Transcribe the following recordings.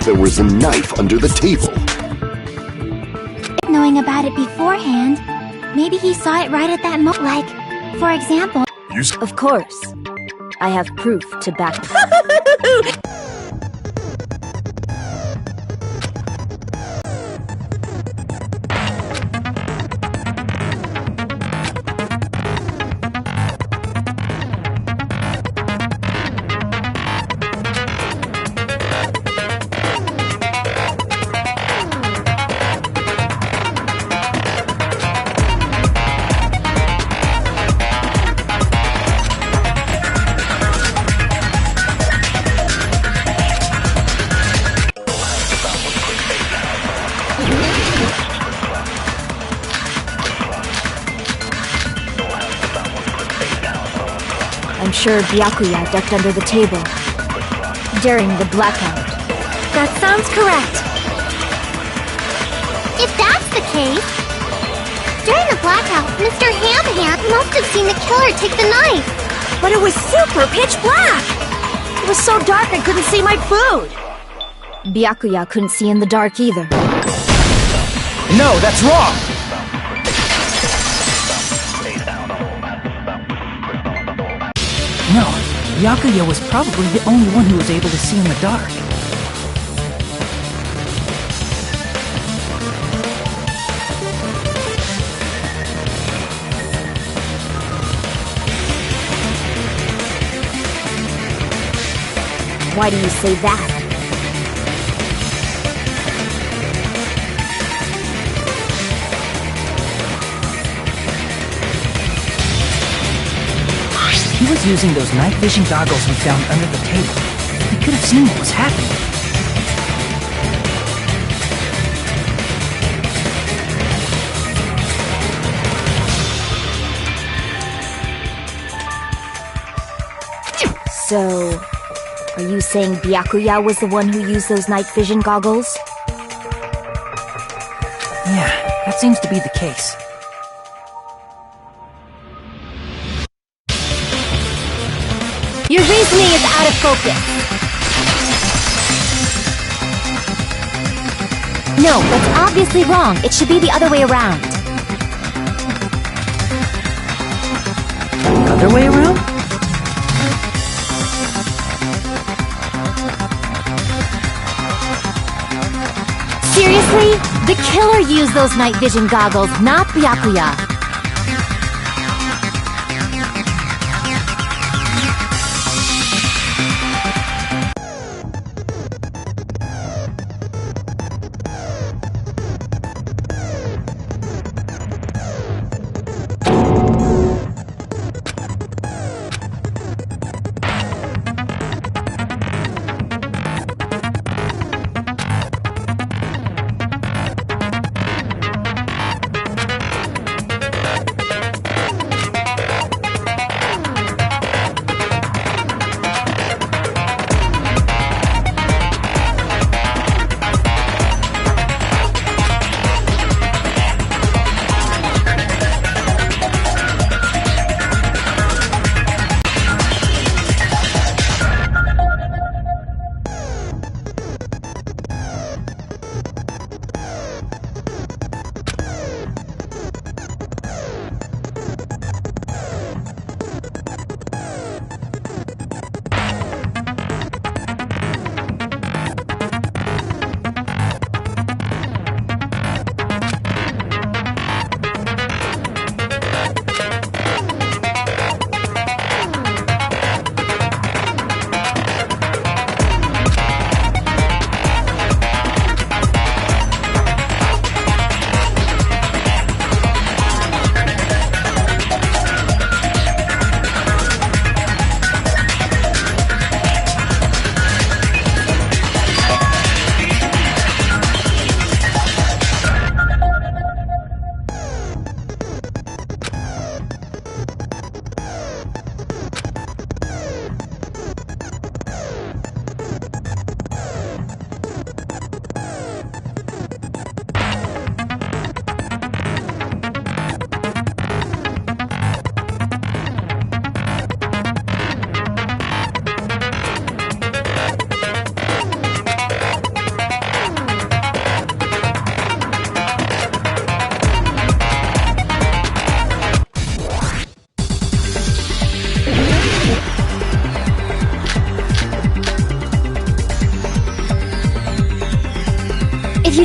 There was a knife under the table. Knowing about it beforehand, maybe he saw it right at that moment. Like, for example... Of course. I have proof to back... I'm sure Byakuya ducked under the table during the blackout. That sounds correct. If that's the case, during the blackout, Mr. Ham must have seen the killer take the knife. But it was super pitch black! It was so dark I couldn't see my food! Byakuya couldn't see in the dark either. No, that's wrong! No, Byakuya was probably the only one who was able to see in the dark. Why do you say that? He was using those night vision goggles we found under the table. He could have seen what was happening. So, are you saying Byakuya was the one who used those night vision goggles? Yeah, that seems to be the case. Your reasoning is out of focus. No, that's obviously wrong. It should be the other way around. The other way around? Seriously? The killer used those night vision goggles, not Byakuya.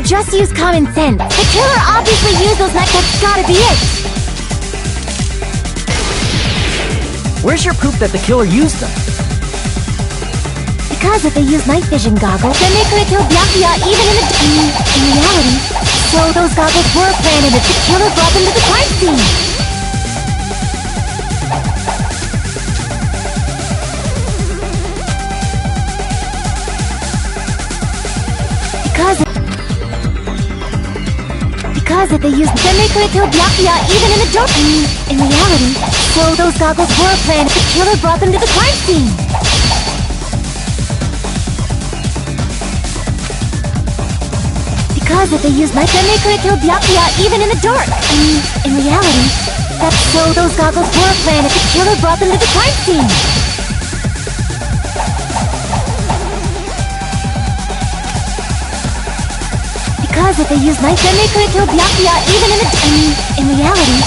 just use common sense. The killer obviously used those night. That's gotta be it. Where's your proof that the killer used them? Because if they use night vision goggles, then they could have killed Byakuya even in reality. So those goggles were planted if the killer brought them to the crime scene. Because if they used, then they could have killed Byakuya even in the dark. In reality, so those goggles were planted. The killer brought them to the crime scene. Because if they used night, then they could have killed Byakuya even in the dark. In reality, that's so those goggles were planted. The killer brought them to the crime scene. Because if they used night, then they could have killed Byakuya even in reality.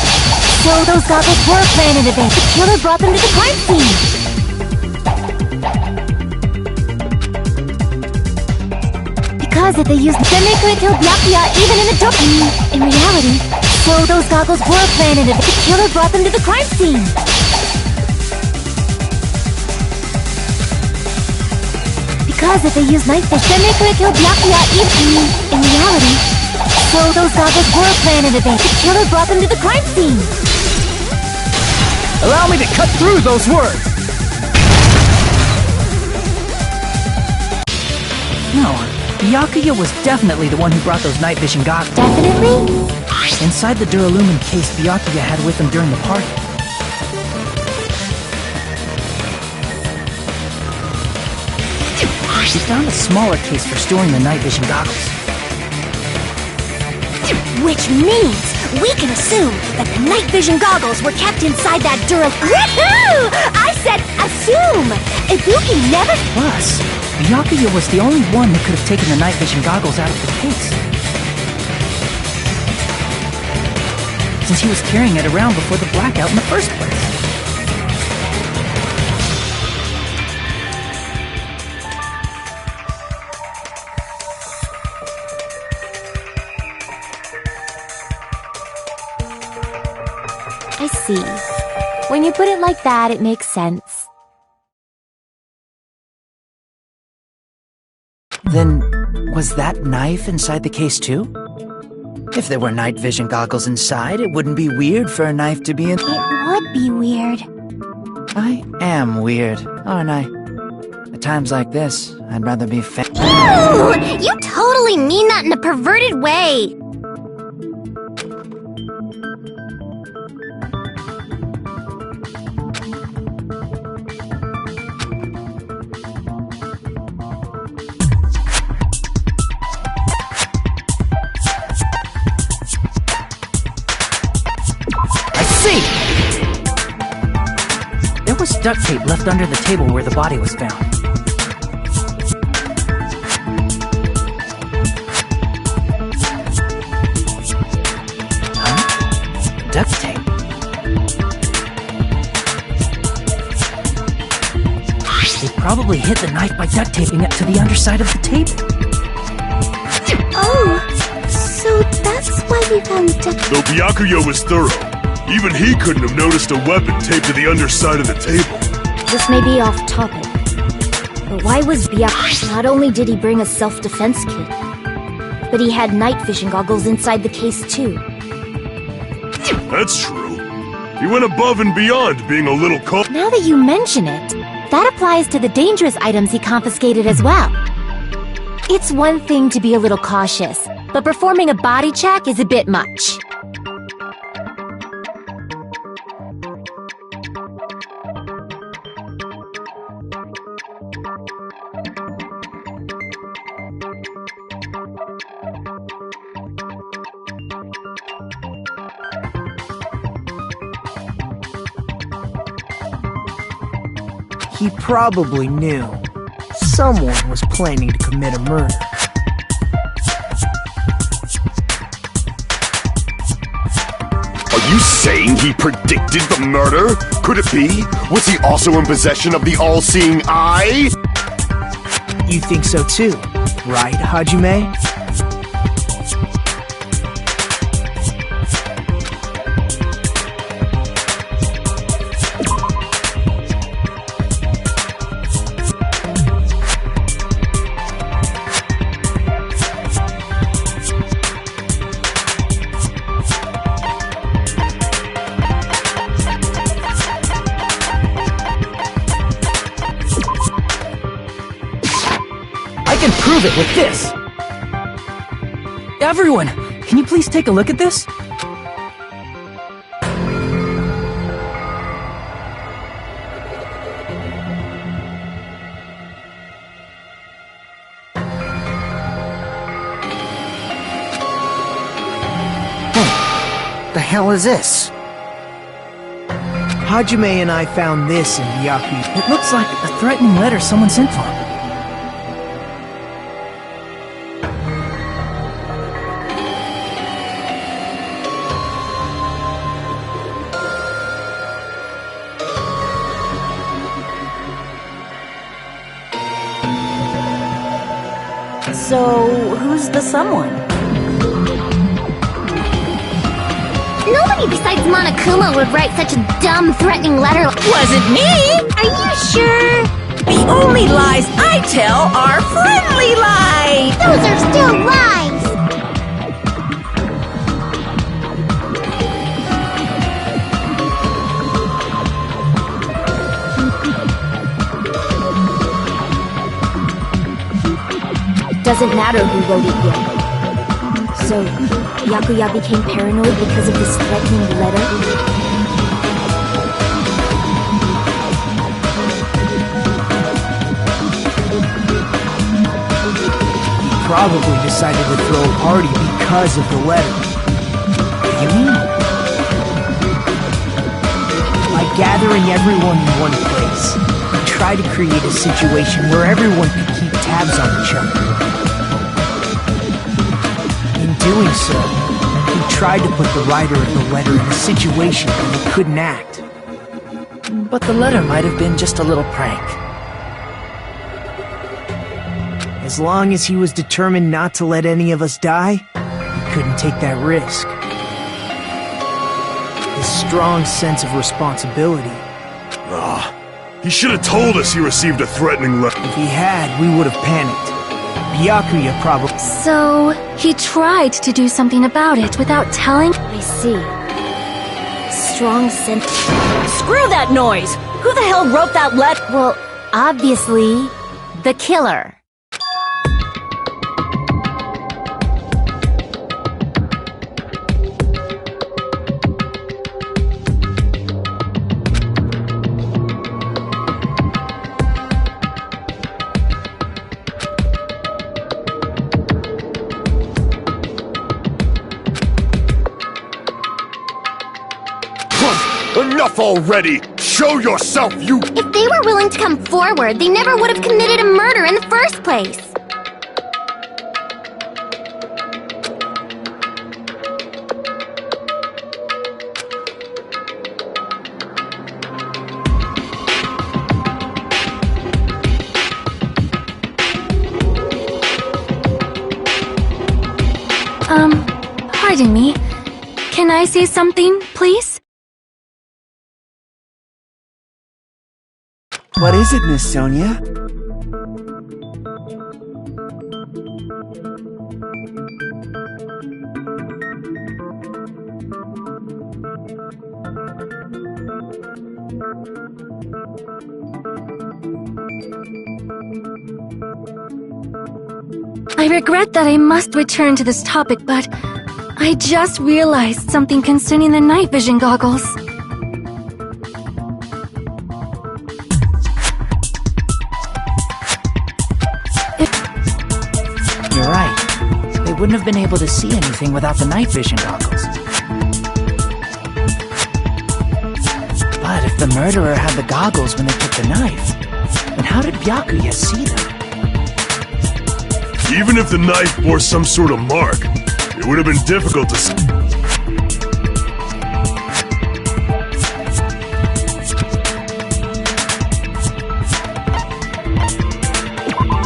So those goggles were planned in advance. The killer brought them to the crime scene. Because if they used, then they could have killed Byakuya even in the dark. In reality, so those goggles were planned in advance. The killer brought them to the crime scene. Because if they used night fish, then they could have killed Byakuya even in reality. So those goggles were planned in advance. The killer brought them to the crime scene. Allow me to cut through those words! No, Byakuya was definitely the one who brought those night vision goggles. Definitely? Inside the Duralumin case Byakuya had with him during the party. She found a smaller case for storing the night vision goggles. Which means we can assume that the night vision goggles were kept inside that Woohoo! I said assume! Ibuki never... Plus, Byakuya was the only one that could have taken the night vision goggles out of the case. Since he was carrying it around before the blackout in the first place. I see. When you put it like that, it makes sense. Then, was that knife inside the case too? If there were night vision goggles inside, it wouldn't be weird for a knife to be in... It would be weird. I am weird, aren't I? At times like this, I'd rather be Ooh! You totally mean that in a perverted way! There was duct tape left under the table where the body was found. Huh? Duct tape? They probably hid the knife by duct taping it to the underside of the table. Oh, so that's why we found duct tape. Though Byakuya was thorough, even he couldn't have noticed a weapon taped to the underside of the table. This may be off topic, but why was Byakuya? Not only did he bring a self-defense kit, but he had night vision goggles inside the case too. That's true. He went above and beyond being a little Now that you mention it, that applies to the dangerous items he confiscated as well. It's one thing to be a little cautious, but performing a body check is a bit much. He probably knew someone was planning to commit a murder. Are you saying he predicted the murder? Could it be? Was he also in possession of the all-seeing eye? You think so too, right, Hajime? can prove it with this! Everyone, can you please take a look at this? The hell is this? Hajime and I found this in Byakuya. It looks like a threatening letter someone sent for him. So, who's the someone? Nobody besides Monokuma would write such a dumb, threatening letter. Wasn't me! Are you sure? The only lies I tell are friendly lies! Those are still lies! Doesn't matter who wrote it yet. So, Byakuya became paranoid because of this threatening letter? He probably decided to throw a party because of the letter. What do you mean? By gathering everyone in one place, he tried to create a situation where everyone could keep tabs on each other. In doing so, he tried to put the writer of the letter in a situation where he couldn't act. But the letter might have been just a little prank. As long as he was determined not to let any of us die, he couldn't take that risk. His strong sense of responsibility. He should have told us he received a threatening letter. If he had, we would have panicked. Byakuya probably... So, he tried to do something about it without telling? I see. Strong sense... Screw that noise! Who the hell wrote that letter? Well, obviously, the killer. Enough already! Show yourself, you... If they were willing to come forward, they never would have committed a murder in the first place. Pardon me. Can I say something, please? What is it, Miss Sonia? I regret that I must return to this topic, but I just realized something concerning the night vision goggles. You're right. They wouldn't have been able to see anything without the night vision goggles. But if the murderer had the goggles when they took the knife, then how did Byakuya see them? Even if the knife bore some sort of mark, it would have been difficult to see.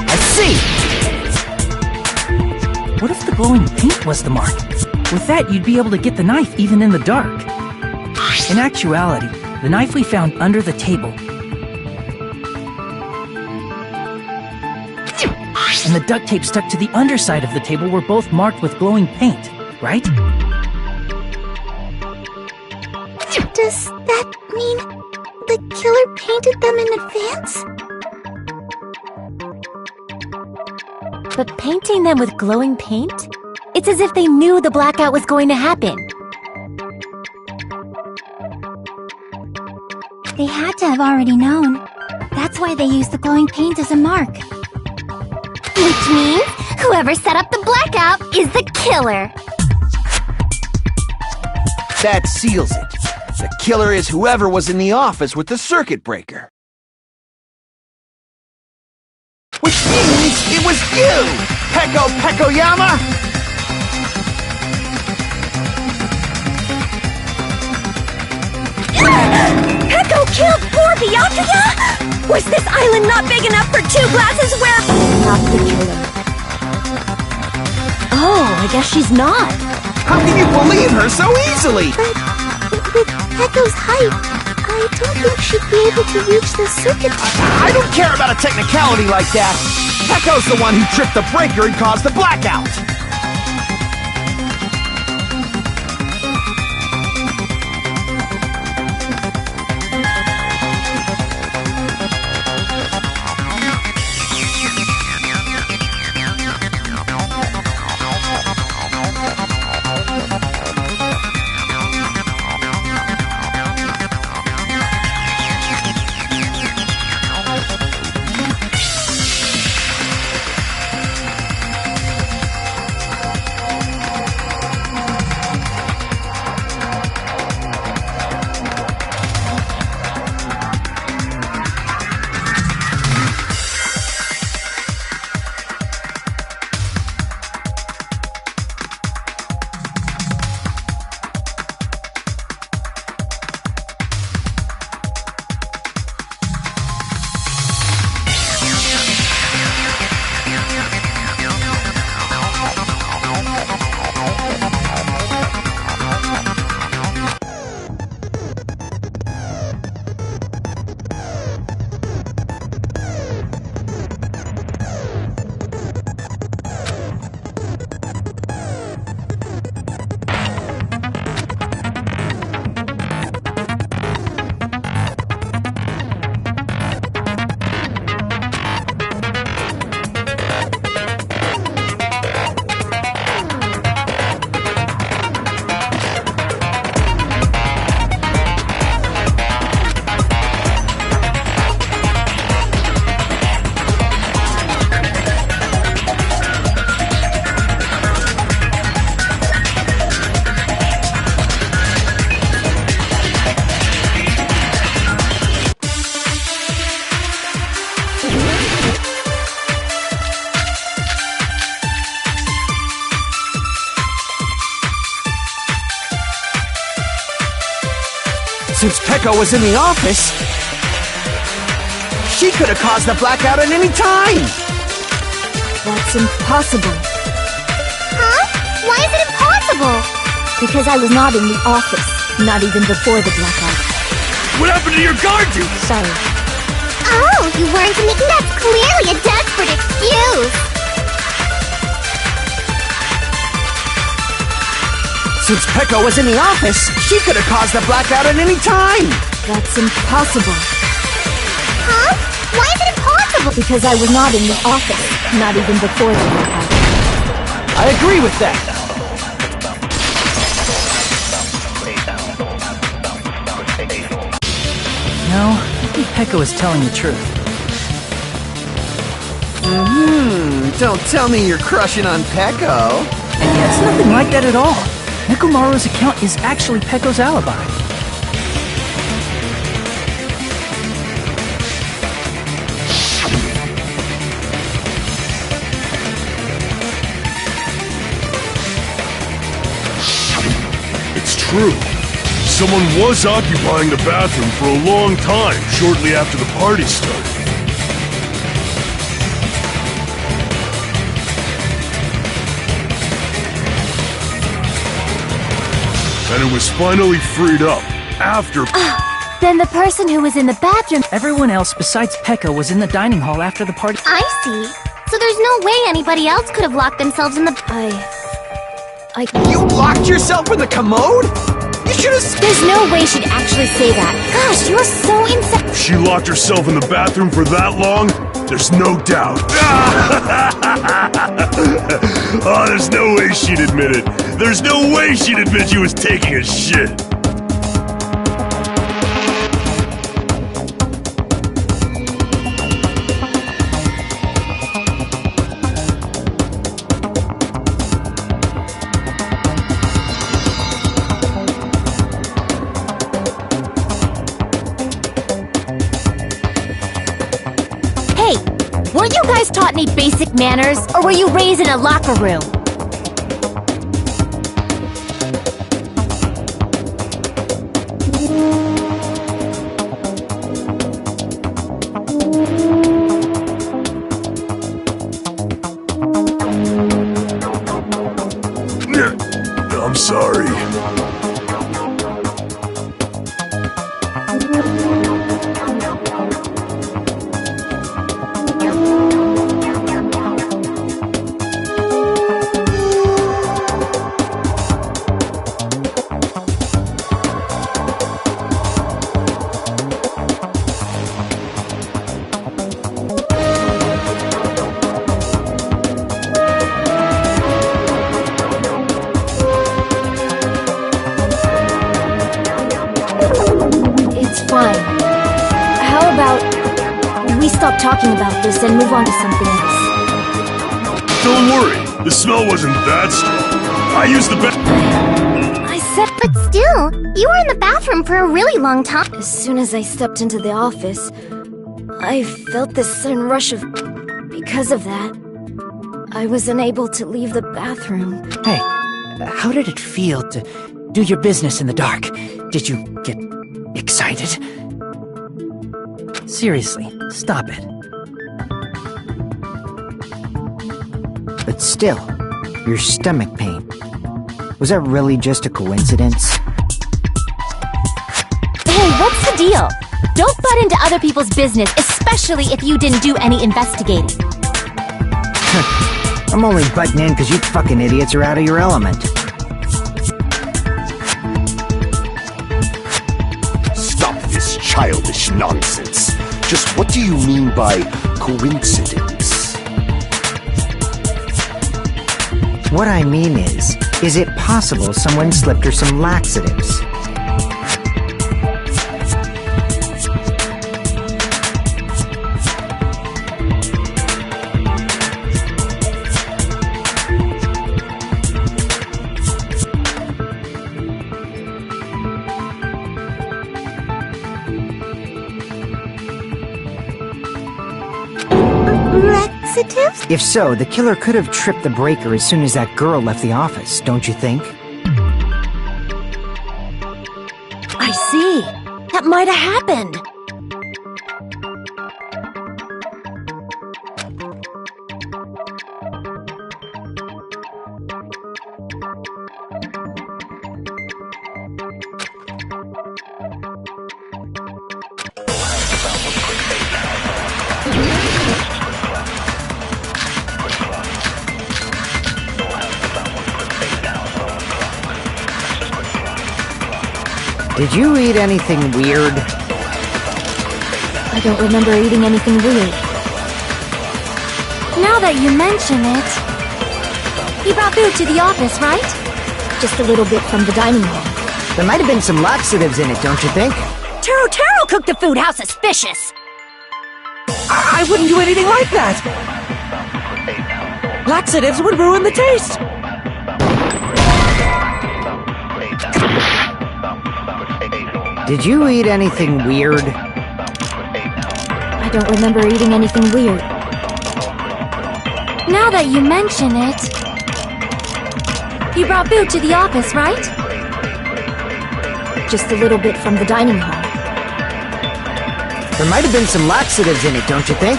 I see! What if the glowing paint was the mark? With that, you'd be able to get the knife even in the dark. In actuality, the knife we found under the table and the duct tape stuck to the underside of the table were both marked with glowing paint, right? Does that mean the killer painted them in advance? But painting them with glowing paint? It's as if they knew the blackout was going to happen. They had to have already known. That's why they used the glowing paint as a mark. Which means whoever set up the blackout is the killer. That seals it. The killer is whoever was in the office with the circuit breaker. Which means it was you, Peko Pekoyama! Peko killed poor Byakuya? Was this island not big enough for two glasses where... Not the killer. Oh, I guess she's not. How can you believe her so easily? With Peko's height, I don't think she'd be able to reach the circuit. I don't care about a technicality like that. Peko's the one who tripped the breaker and caused the blackout. Since Peko was in the office, she could have caused the blackout at any time! That's impossible. Huh? Why is it impossible? Because I was not in the office, not even before the blackout. What happened to your guard duty? Sorry. Oh, you weren't making that clearly a desperate excuse. Since Peko was in the office, she could have caused the blackout at any time! That's impossible. Huh? Why is it impossible? Because I was not in the office, not even before the blackout. I agree with that! No, I think Peko is telling the truth. Don't tell me you're crushing on Peko. It's nothing like that at all. Nekomaru's account is actually Peko's alibi. It's true. Someone was occupying the bathroom for a long time shortly after the party started. And it was finally freed up after... Then the person who was in the bathroom... Everyone else besides Peko was in the dining hall after the party. I see. So there's no way anybody else could have locked themselves in the... You locked yourself in the commode? You should have... There's no way she'd actually say that. Gosh, you're so insane. She locked herself in the bathroom for that long? There's no doubt. Oh, there's no way she'd admit it. There's no way she'd admit she was taking a shit. Weren't you guys taught any basic manners, or were you raised in a locker room? I'm sorry. Fine. How about we stop talking about this and move on to something else? Don't worry, the smell wasn't that strong. I used the I said, but still, you were in the bathroom for a really long time. As soon as I stepped into the office, I felt this sudden rush of... Because of that, I was unable to leave the bathroom. Hey, how did it feel to do your business in the dark? Did you get excited? Seriously, stop it. But still, your stomach pain. Was that really just a coincidence? Hey, what's the deal? Don't butt into other people's business, especially if you didn't do any investigating. I'm only butting in because you fucking idiots are out of your element. Childish nonsense. Just what do you mean by coincidence? What I mean is it possible someone slipped her some laxatives? Laxatives? If so, the killer could have tripped the breaker as soon as that girl left the office, don't you think? I see. That might have happened. Did you eat anything weird? I don't remember eating anything weird. Now that you mention it... You brought food to the office, right? Just a little bit from the dining room. There might have been some laxatives in it, don't you think? Taro cooked the food. How suspicious! I wouldn't do anything like that! Laxatives would ruin the taste! Did you eat anything weird? I don't remember eating anything weird. Now that you mention it... You brought food to the office, right? Just a little bit from the dining hall. There might have been some laxatives in it, don't you think?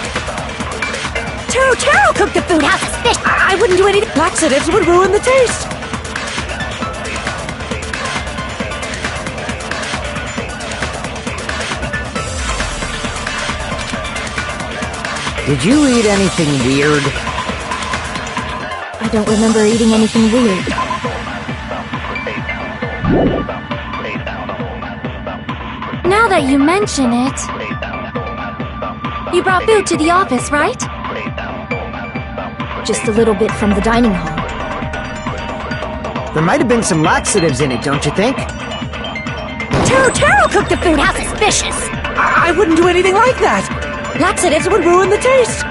Taro cooked the food. How suspicious! I wouldn't do anything. Laxatives would ruin the taste! Did you eat anything weird? I don't remember eating anything weird. Now that you mention it... You brought food to the office, right? Just a little bit from the dining hall. There might have been some laxatives in it, don't you think? Taro cooked the food. How suspicious! I wouldn't do anything like that. Laxatives would ruin the taste.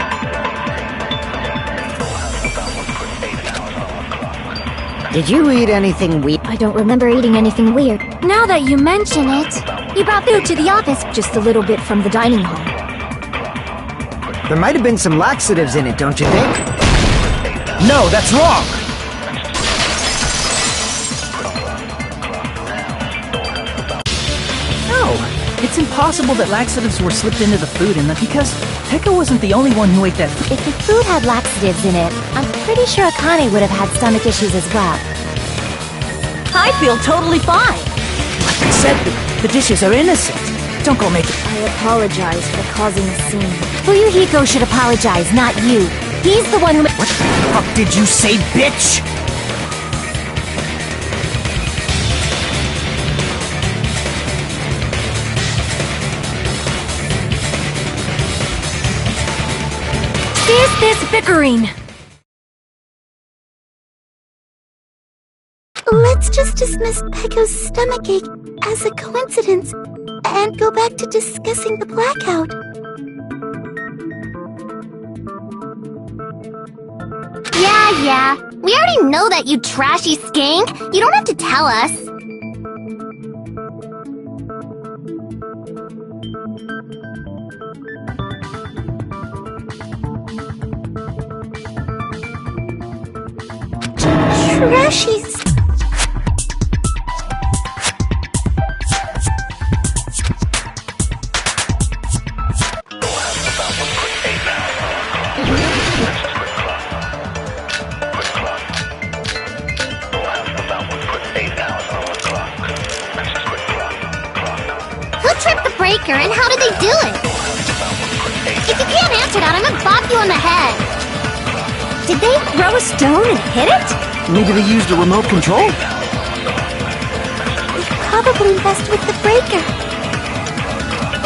Did you eat anything weird? I don't remember eating anything weird. Now that you mention it, you brought food to the office. Just a little bit from the dining hall. There might have been some laxatives in it, don't you think? No, that's wrong! No, it's impossible that laxatives were slipped into the food, and because Pekka wasn't the only one who ate that food. If the food had laxatives in it, I'm pretty sure Akane would have had stomach issues as well. I feel totally fine. Like I said, the dishes are innocent. Don't go make it. I apologize for causing a scene. Fuyuhiko should apologize, not you. He's the one who... What the fuck did you say, bitch? Is this bickering? Let's just dismiss Pecco's stomachache as a coincidence and go back to discussing the blackout. Yeah. We already know that, you trashy skank. You don't have to tell us. Trashy. Who tripped the breaker and how did they do it? If you can't answer that, I'm gonna bop you on the head. Did they throw a stone and hit it? Maybe they used a remote control? They probably messed with the breaker.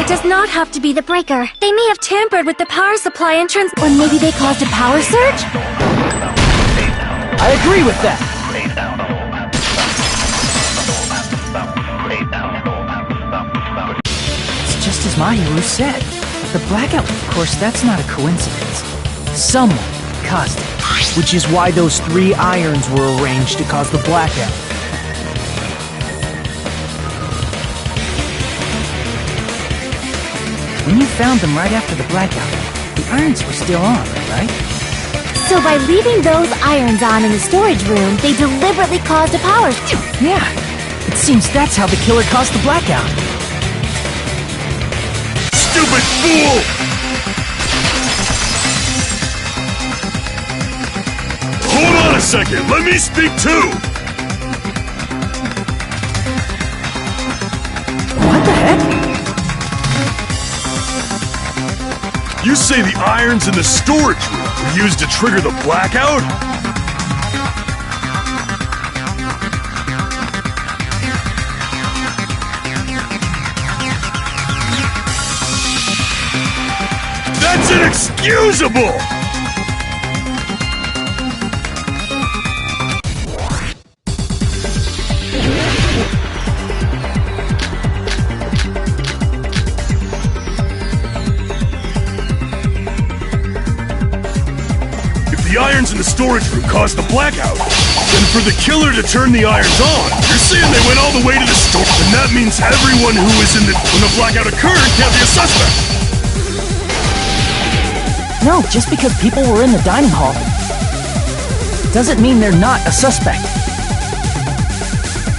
It does not have to be the breaker. They may have tampered with the power supply entrance, or maybe they caused a power surge? I agree with that! It's just as Mahiru said. The blackout, of course, that's not a coincidence. Someone caused it. Which is why those 3 irons were arranged to cause the blackout. When you found them right after the blackout, the irons were still on, right? So by leaving those irons on in the storage room, they deliberately caused a power surge. Yeah, it seems that's how the killer caused the blackout. Stupid fool! Hold on a second, let me speak too! What the heck? You say the irons in the storage room were used to trigger the blackout? That's inexcusable! The irons in the storage room caused the blackout. And for the killer to turn the irons on, you're saying they went all the way to the store, and that means everyone who was when the blackout occurred can't be a suspect. No, just because people were in the dining hall doesn't mean they're not a suspect.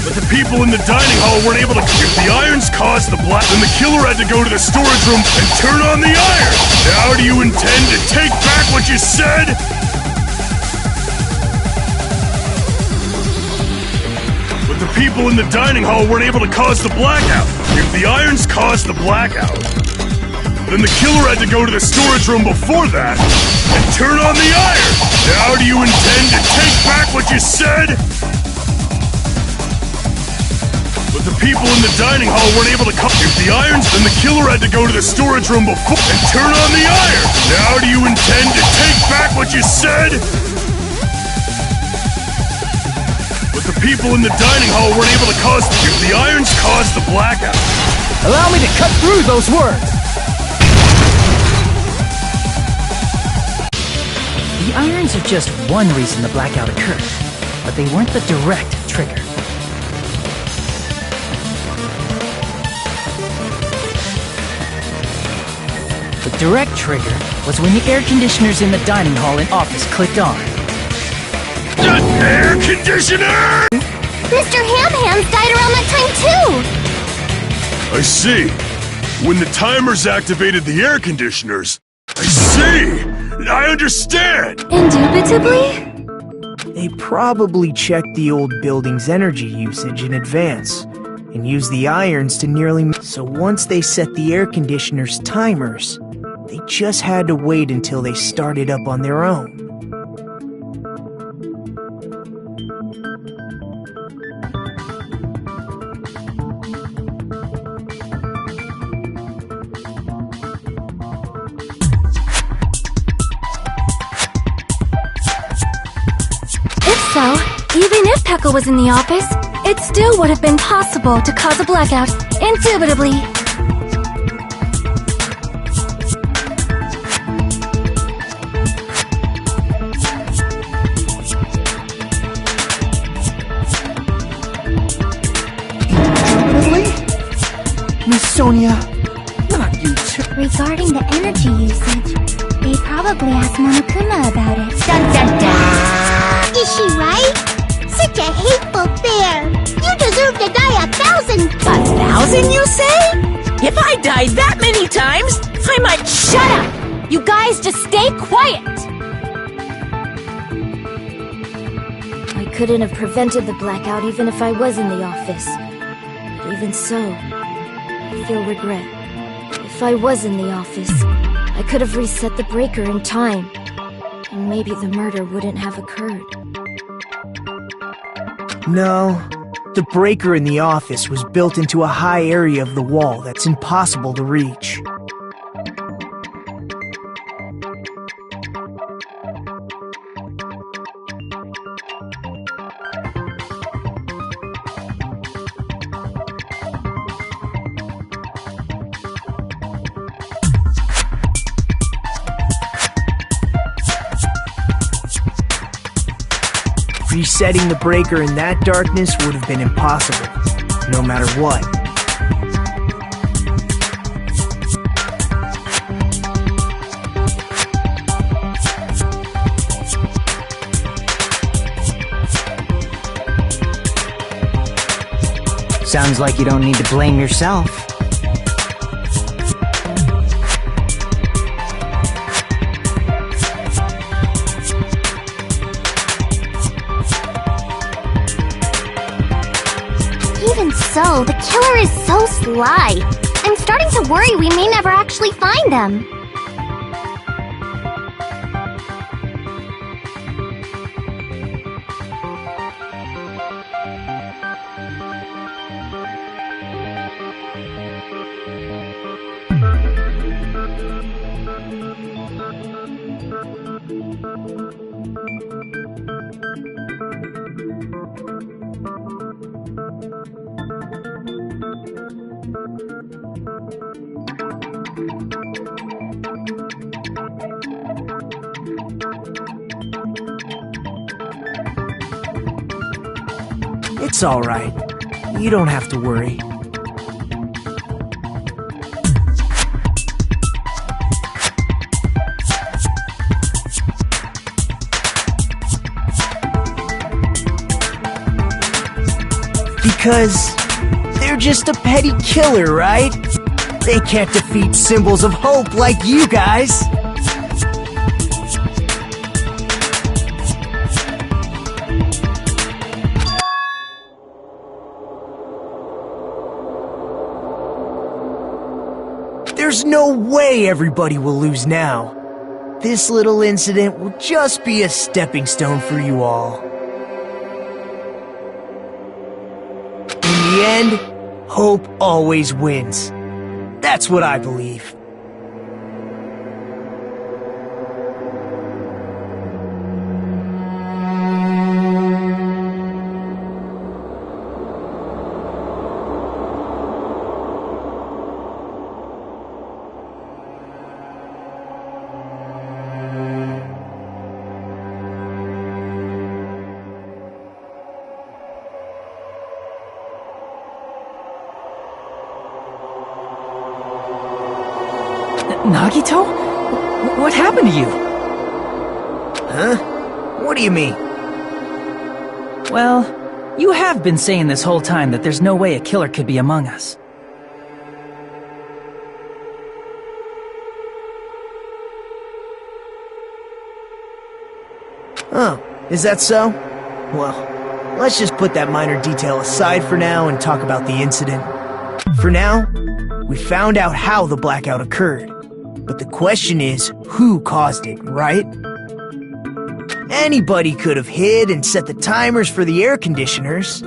But the people in the dining hall weren't able to. If the irons caused the black, then the killer had to go to the storage room and turn on the iron. Now do you intend to take back what you said? But the people in the dining hall weren't able to cause the blackout. If the irons caused the blackout, then the killer had to go to the storage room before that and turn on the iron. Now do you intend to take back what you said? But the people in the dining hall weren't able to come. If the irons, then the killer had to go to the storage room before and turn on the iron. Now do you intend to take back what you said? But the people in the dining hall weren't able to cause. If the irons caused the blackout. Allow me to cut through those words. The irons are just one reason the blackout occurred, but they weren't the direct trigger. The direct trigger was when the air conditioners in the dining hall and office clicked on. The air conditioner! Mr. Ham Hands died around that time too! I see. When the timers activated the air conditioners. I see! I understand! Indubitably? They probably checked the old building's energy usage in advance and used the irons to nearly. So once they set the air conditioner's timers, they just had to wait until they started up on their own. So, even if Pekka was in the office, it still would have been possible to cause a blackout, indubitably. Miss Sonia, not you too. Regarding the energy usage, they probably asked Monokuma about it. Dun dun dun! Is she right? Such a hateful bear! You deserve to die 1,000! 1,000, you say? If I died that many times, I might. Shut up! You guys just stay quiet! I couldn't have prevented the blackout even if I was in the office. But even so, I feel regret. If I was in the office, I could have reset the breaker in time. And maybe the murder wouldn't have occurred. No, the breaker in the office was built into a high area of the wall that's impossible to reach. Resetting the breaker in that darkness would have been impossible, no matter what. Sounds like you don't need to blame yourself. Even so, the killer is so sly. I'm starting to worry we may never actually find them. It's alright. You don't have to worry. Because they're just a petty killer, right? They can't defeat symbols of hope like you guys. There's no way everybody will lose now. This little incident will just be a stepping stone for you all. In the end, Hope always wins. That's what I believe. Nagito? What happened to you? Huh? What do you mean? Well, you have been saying this whole time that there's no way a killer could be among us. Oh, is that so? Well, let's just put that minor detail aside for now and talk about the incident. For now, we found out how the blackout occurred. But the question is, who caused it, right? Anybody could have hid and set the timers for the air conditioners.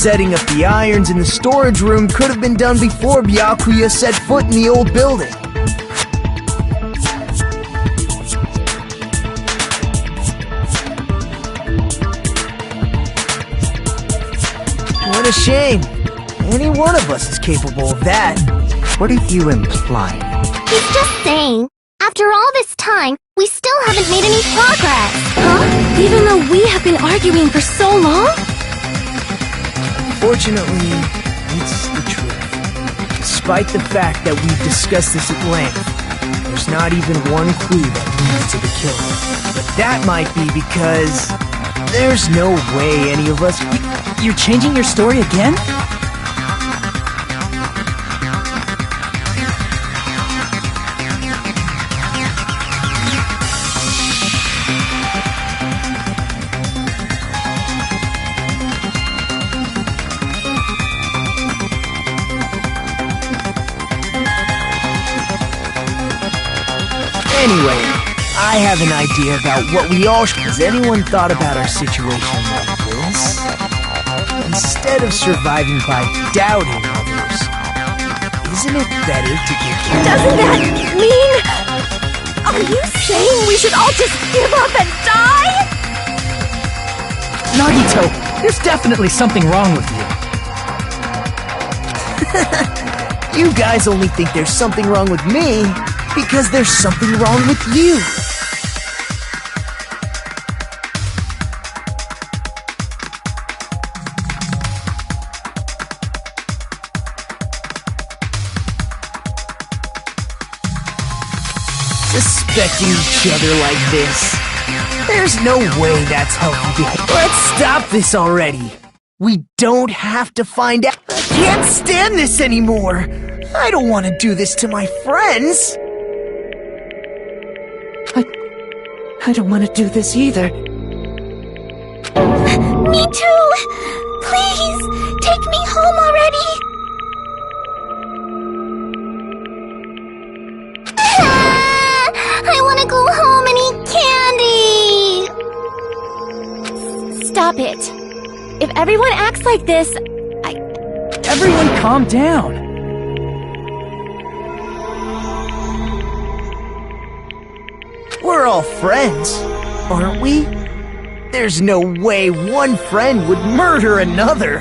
Setting up the irons in the storage room could have been done before Byakuya set foot in the old building. What a shame. Any one of us is capable of that. What are you implying? He's just saying, after all this time, we still haven't made any progress. Huh? Even though we have been arguing for so long? Fortunately, it's the truth. Despite the fact that we've discussed this at length, there's not even one clue that leads to the killer. But that might be because there's no way any of us... You're changing your story again? Anyway, I have an idea about what we all should... Has anyone thought about our situation like this? Instead of surviving by doubting others, isn't it better to get... Doesn't that mean... Are you saying we should all just give up and die? Nagito, there's definitely something wrong with you. You guys only think there's something wrong with me because there's something wrong with you. Suspecting each other like this. There's no way that's healthy behavior. Let's stop this already. We don't have to find out. I can't stand this anymore. I don't want to do this to my friends. I don't want to do this either. Me too! Please, take me home already! I want to go home and eat candy! Stop it. If everyone acts like this, Everyone calm down. We're all friends, aren't we? There's no way one friend would murder another.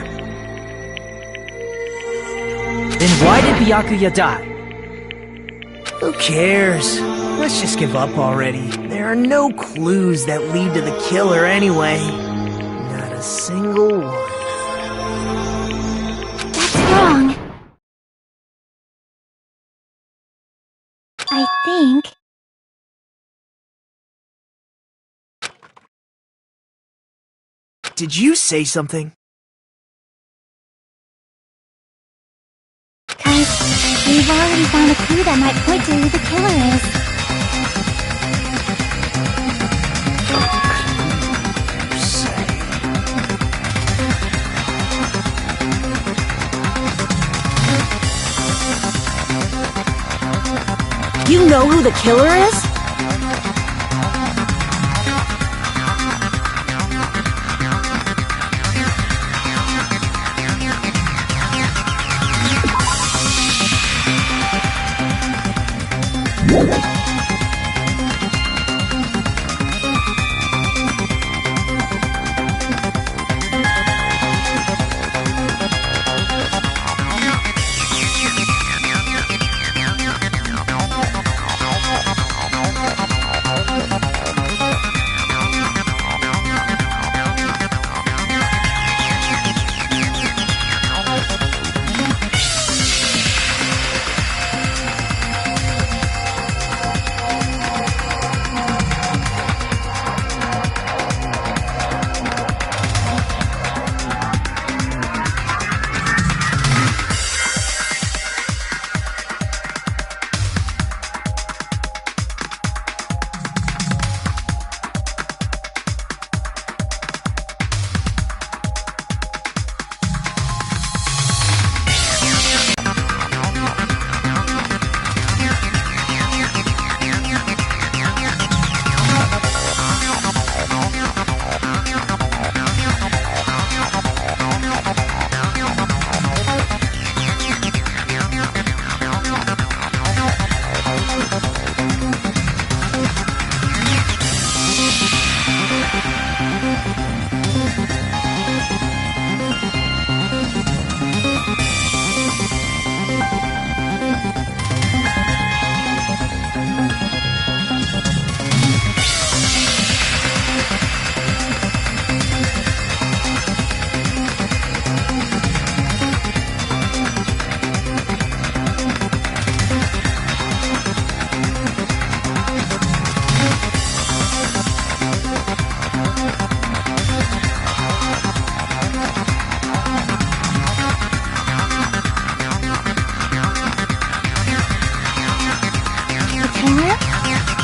Then why did Byakuya die? Who cares? Let's just give up already. There are no clues that lead to the killer anyway. Not a single one. That's wrong. I think... Did you say something? 'Cause that might point to who the killer is. You know who the killer is?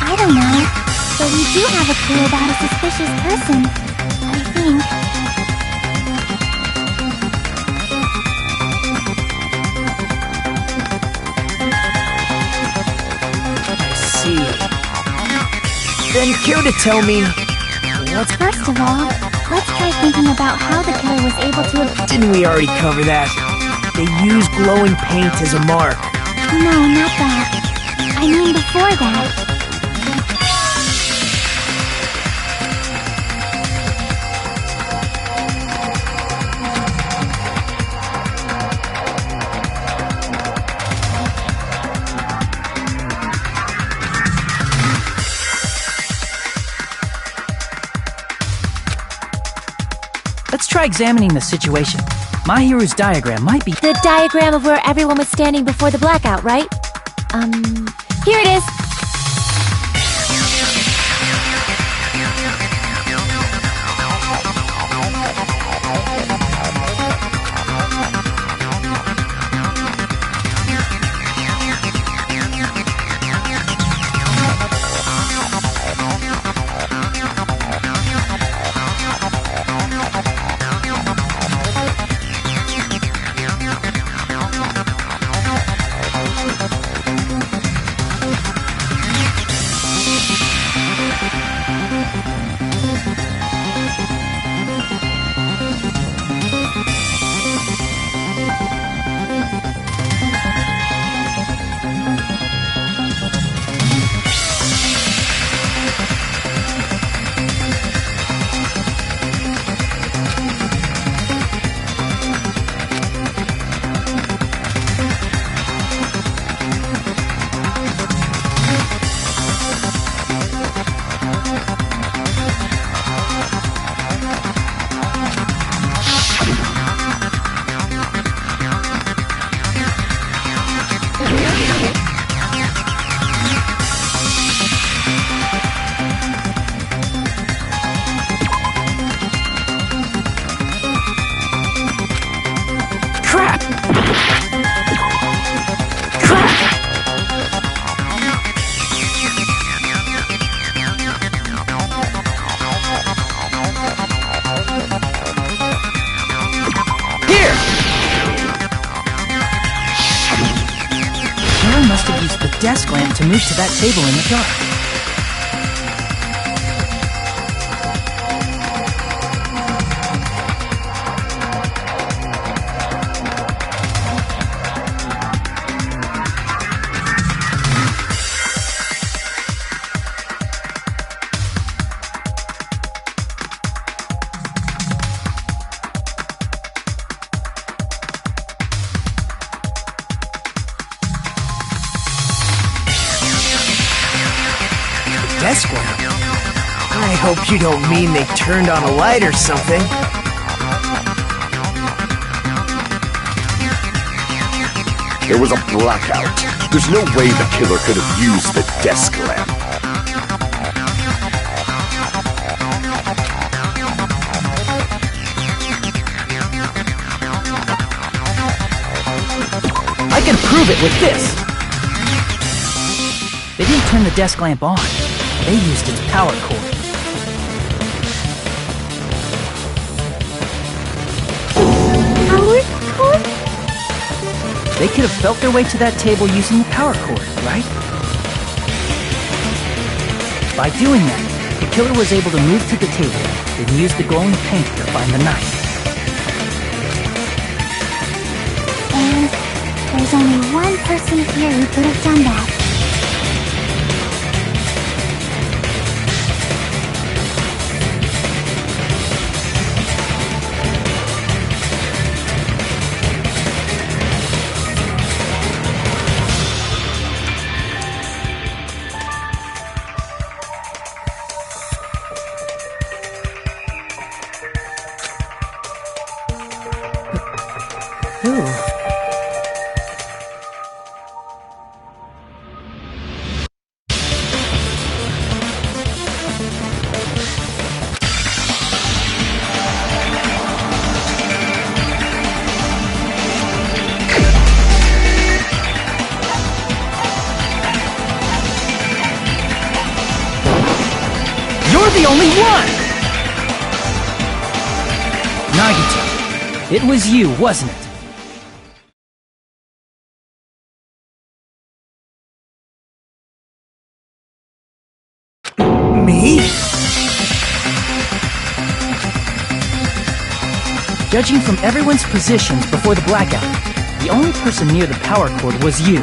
I don't know, but we do have a clue about a suspicious person, I think. I see. Then care to tell me what's... First of all, let's try thinking about how the killer was able to have... Didn't we already cover that? They use glowing paint as a mark. No, not that. I mean before that. Let's try examining the situation. My hero's diagram might be... The diagram of where everyone was standing before the blackout, right? Here it is. desk lamp to move to that table in the dark. Desk lamp? I hope you don't mean they turned on a light or something. There was a blackout. There's no way the killer could have used the desk lamp. I can prove it with this! They didn't turn the desk lamp on. They used its power cord. Power cord? They could have felt their way to that table using the power cord, right? By doing that, the killer was able to move to the table and use the glowing paint to find the knife. And there's only one person here who could have done that. Who? You're the only one! Nagito, it was you, wasn't it? Me? Judging from everyone's positions before the blackout, the only person near the power cord was you.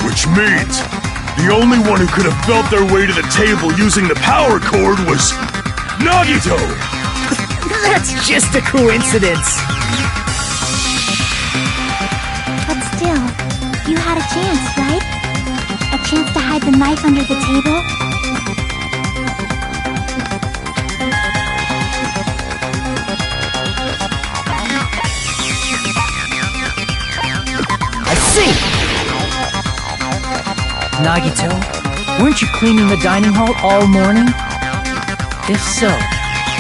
Which means the only one who could have felt their way to the table using the power cord was Nagito! That's just a coincidence. But still, you had a chance, right? A chance to hide the knife under the table? I see! Nagito, weren't you cleaning the dining hall all morning? If so,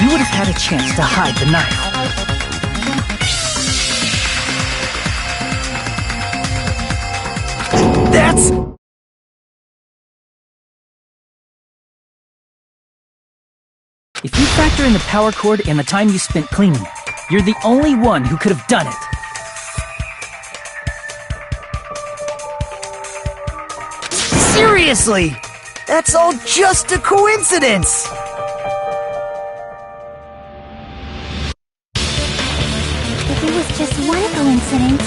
you would have had a chance to hide the knife. That's... If you factor in the power cord and the time you spent cleaning it, you're the only one who could have done it. Seriously! That's all just a coincidence! If it was just one coincidence,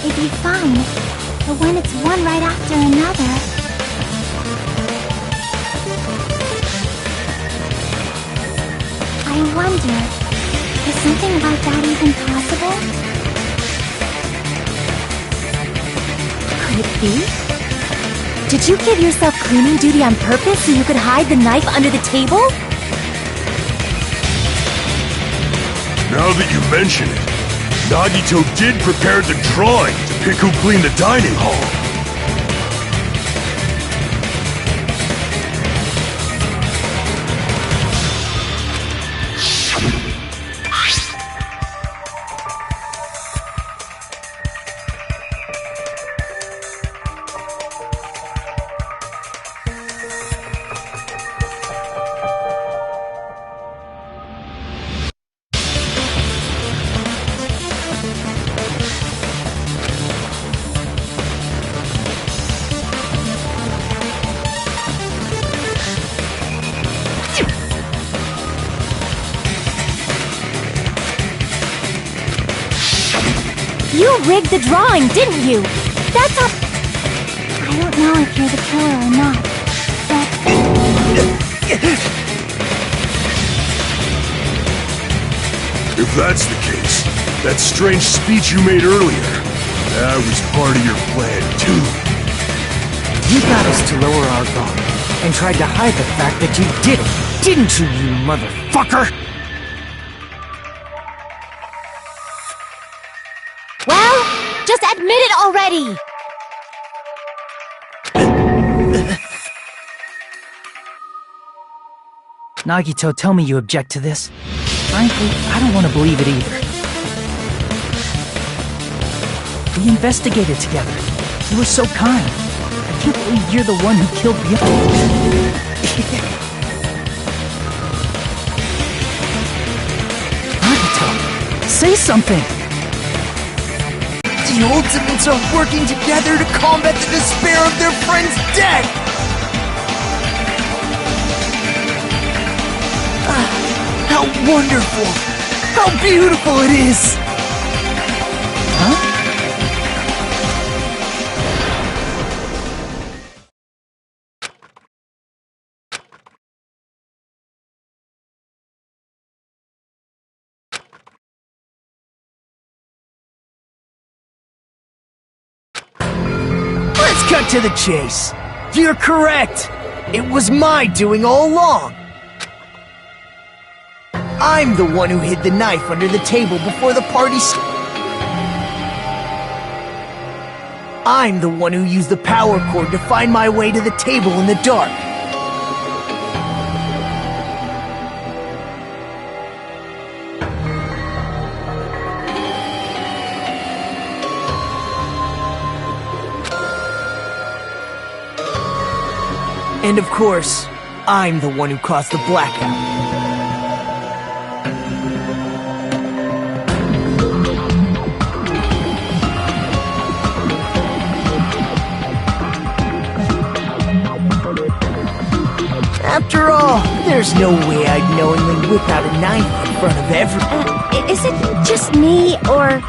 it'd be fine. But when it's one right after another... I wonder, is something like that even possible? Could it be? Did you give yourself cleaning duty on purpose so you could hide the knife under the table? Now that you mention it, Nagito did prepare the drawing to pick who cleaned the dining hall. You rigged the drawing, didn't you? That's a... I don't know if you're the killer or not, but... If that's the case, that strange speech you made earlier, that was part of your plan, too. You got us to lower our guard and tried to hide the fact that you did it, didn't you, you motherfucker? Well, just admit it already! Nagito, tell me you object to this. Frankly, I don't want to believe it either. We investigated together. You were so kind. I can't believe you're the one who killed Nagito, say something! The Ultimates are working together to combat the despair of their friend's death! How wonderful! How beautiful it is! Huh? Let's cut to the chase. You're correct. It was my doing all along. I'm the one who hid the knife under the table before the party I'm the one who used the power cord to find my way to the table in the dark. And of course, I'm the one who caused the blackout. After all, there's no way I'd knowingly whip out a knife in front of everyone. Is it just me, or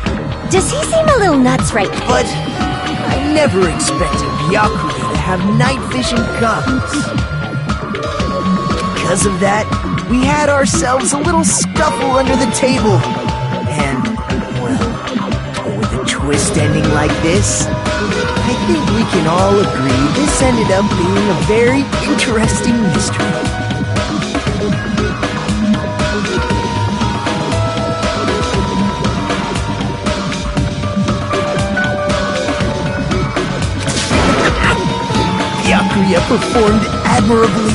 does he seem a little nuts right now? But I never expected Byakuya to have night vision goggles. Because of that, we had ourselves a little scuffle under the table. And, well, with a twist ending like this, I think we can all agree this ended up being a very interesting mystery. Byakuya performed admirably.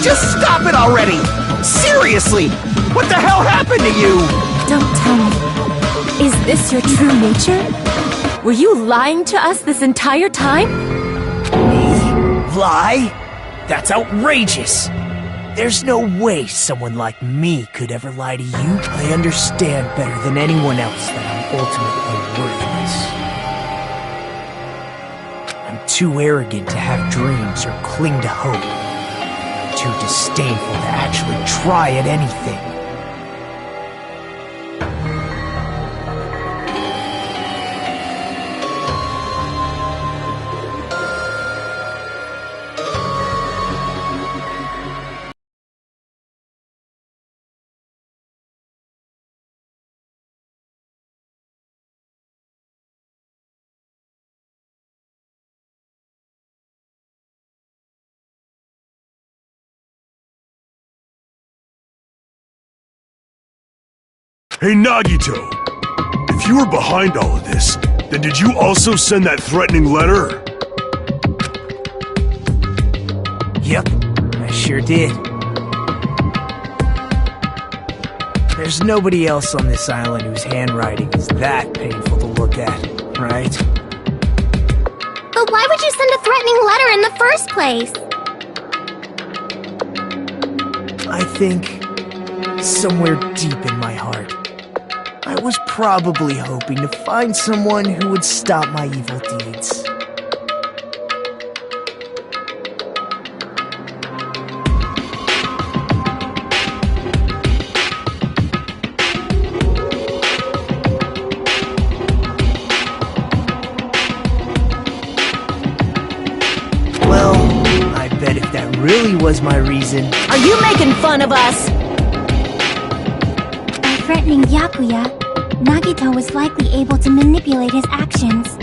Just stop it already! Seriously! What the hell happened to you? Don't tell me. Is this your true nature? Were you lying to us this entire time? Me? Lie? That's outrageous! There's no way someone like me could ever lie to you. I understand better than anyone else that I'm ultimately worthless. I'm too arrogant to have dreams or cling to hope. I'm too disdainful to actually try at anything. Hey, Nagito! If you were behind all of this, then did you also send that threatening letter? Yep, I sure did. There's nobody else on this island whose handwriting is that painful to look at, right? But why would you send a threatening letter in the first place? I think, somewhere deep in my heart, I was probably hoping to find someone who would stop my evil deeds. really was my reason. Are you making fun of us? By threatening Byakuya, Nagito was likely able to manipulate his actions.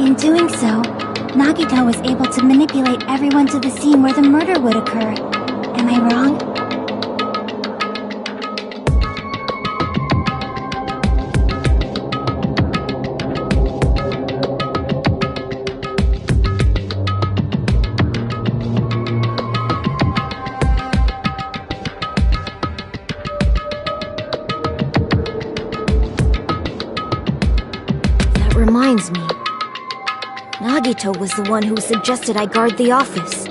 In doing so, Nagito was able to manipulate everyone to the scene where the murder would occur. Am I wrong? That reminds me. Nagito was the one who suggested I guard the office.